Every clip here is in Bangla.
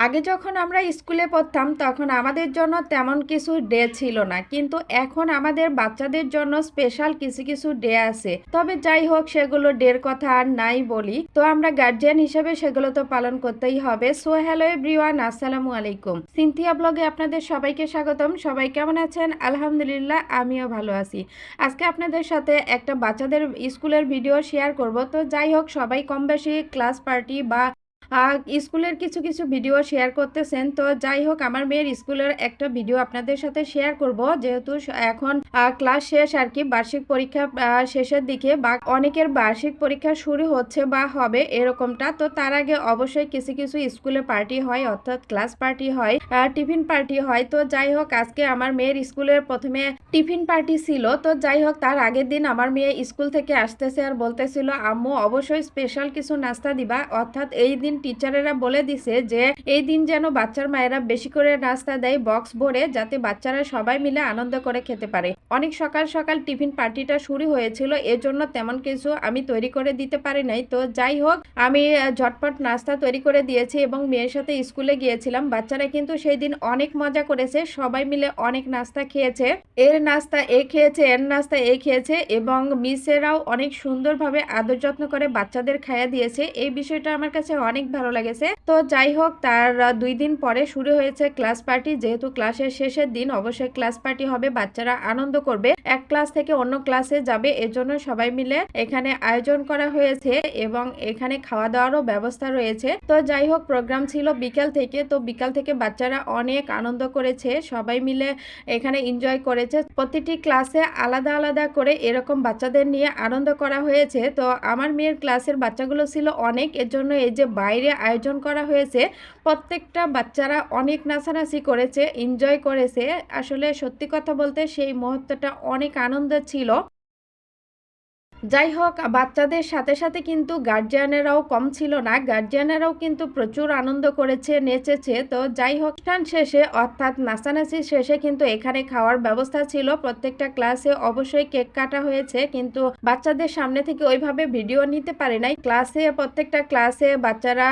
আগে যখন আমরা স্কুলে পড়তাম তখন আমাদের জন্য তেমন কিছু ডে ছিল না, কিন্তু এখন আমাদের বাচ্চাদের জন্য স্পেশাল কিছু কিছু ডে আছে। তবে যাই হোক, সেগুলো ডের কথা আর নাই বলি, তো আমরা গার্জিয়ান হিসেবে সেগুলো তো পালন করতেই হবে। সো হ্যালো এভরিওয়ান, আসসালামু আলাইকুম। সিনথিয়া ব্লগে আপনাদের সবাইকে স্বাগতম। সবাই কেমন আছেন? আলহামদুলিল্লাহ, আমিও ভালো আছি। আজকে আপনাদের সাথে একটা বাচ্চাদের স্কুলের ভিডিও শেয়ার করব। তো যাই হোক, সবাই কম বেশি ক্লাস পার্টি বা স্কুলের কিছু কিছু ভিডিও শেয়ার করতেছেন। তো যাই হোক, আমার মেয়ের স্কুলের একটা ভিডিও আপনাদের সাথে শেয়ার করব, যেহেতু এখন ক্লাস শেষ আর কি, বার্ষিক পরীক্ষা শেষের দিকে বা অনেকের বার্ষিক পরীক্ষা শুরু হচ্ছে বা হবে এরকমটা। তো তার আগে অবশ্যই কিছু কিছু স্কুলে পার্টি হয়, অর্থাৎ ক্লাস পার্টি হয়, টিফিন পার্টি হয়। তো যাই হোক, আজকে আমার মেয়ের স্কুলের প্রথমে টিফিন পার্টি ছিল। তো যাই হোক, তার আগের দিন আমার মেয়ে স্কুল থেকে আসতেছে আর বলতেছিল, আম্মু অবশ্যই স্পেশাল কিছু নাস্তা দিবা। অর্থাৎ এই দিন টিচারেরা বলে দিছে যে এই দিন যেন বাচ্চার মায়েরা বেশি করে নাস্তা দেয় বক্স ভরে, যাতে বাচ্চারা সবাই মিলে আনন্দ করে খেতে পারে। অনেক সকাল সকাল টিফিন পার্টিটা শুরু হয়েছিল, এজন্য তেমন কিছু আমি তৈরি করে দিতে পারি নাই। তো যাই হোক, আমি ঝটপট নাস্তা তৈরি করে দিয়েছি এবং মেয়ের সাথে স্কুলে গিয়েছিলাম। বাচ্চারা কিন্তু সেই দিন অনেক মজা করেছে, সবাই মিলে অনেক নাস্তা খেয়েছে। এর নাস্তা এ খেয়েছে, এর নাস্তা এ খেয়েছে, এবং মিসেরাও অনেক সুন্দরভাবে আদর যত্ন করে বাচ্চাদের খাইয়ে দিয়েছে। এই বিষয়টা আমার কাছে অনেক ভালো লেগেছে। তো যাই হোক, তার 2 দিন পরে শুরু হয়েছে ক্লাস পার্টি। যেহেতু ক্লাসের শেষের দিন, অবশ্যই ক্লাস পার্টি হবে, বাচ্চারা আনন্দ করবে, এক ক্লাস থেকে অন্য ক্লাসে যাবে, এজন্য সবাই মিলে এখানে আয়োজন করা হয়েছে এবং এখানে খাওয়া দাওয়ারও ব্যবস্থা রয়েছে। তো যাই হোক, প্রোগ্রাম ছিল বিকাল থেকে। তো বিকাল থেকে বাচ্চারা অনেক আনন্দ করেছে, সবাই মিলে এখানে এনজয় করেছে। প্রতিটি ক্লাসে আলাদা আলাদা করে এরকম বাচ্চাদের নিয়ে আনন্দ করা হয়েছে। তো আমার মেয়ের ক্লাসের বাচ্চাগুলো ছিল অনেক, এর জন্য এই যে বাইরে আয়োজন করা হয়েছে, প্রত্যেকটা বাচ্চারা অনেক নাচানাচি করেছে, এনজয় করেছে। আসলে সত্যি কথা বলতে সেই মুহূর্তটা অনেক আনন্দের ছিল। যাই হোক, বাচ্চাদের সাথে সাথে কিন্তু গার্জিয়ানেরাও কম ছিল না, গার্জিয়ানেরাও কিন্তু প্রচুর আনন্দ করেছে, নেচেছে। তো যাই হোক, অনুষ্ঠান শেষে অর্থাৎ নাচানাচি শেষে কিন্তু এখানে খাওয়ার ব্যবস্থা ছিল। প্রত্যেকটা ক্লাসে অবশ্যই কেক কাটা হয়েছে, কিন্তু বাচ্চাদের সামনে থেকে ওইভাবে ভিডিও নিতে পারে নাই। প্রত্যেকটা ক্লাসে বাচ্চারা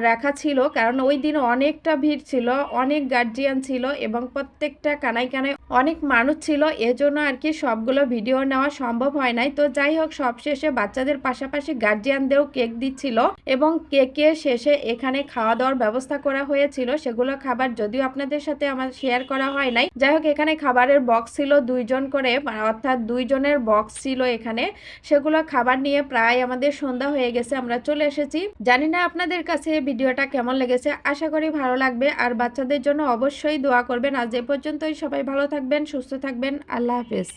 রাখা ছিল, কারণ ওই দিন অনেকটা ভিড় ছিল, অনেক গার্জিয়ান ছিল এবং প্রত্যেকটা কানায় কানায় অনেক মানুষ ছিল, এজন্য আর কি সবগুলো ভিডিও নেওয়া সম্ভব হয় নাই। তো যাই হোক, সবশেষে বাচ্চাদের পাশাপাশি গার্জিয়ানদেরও কেক দিচ্ছিল এবং কেকের শেষে এখানে খাওয়া দাওয়ার ব্যবস্থা করা হয়েছিল। সেগুলো খাবার যদিও আপনাদের সাথে আমার শেয়ার করা হয় নাই। যাই হোক, এখানে খাবারের বক্স ছিল 2 জন করে, অর্থাৎ 2 জনের বক্স ছিল এখানে। সেগুলো খাবার নিয়ে প্রায় আমাদের সন্ধ্যা হয়ে গেছে, আমরা চলে এসেছি। জানি না আপনাদের কাছে ভিডিওটা কেমন লেগেছে, আশা করি ভালো লাগবে। আর বাচ্চাদের জন্য অবশ্যই দোয়া করবেন। আজ এ পর্যন্তই, সবাই ভালো থাকবেন, সুস্থ থাকবেন, আল্লাহ হাফেজ।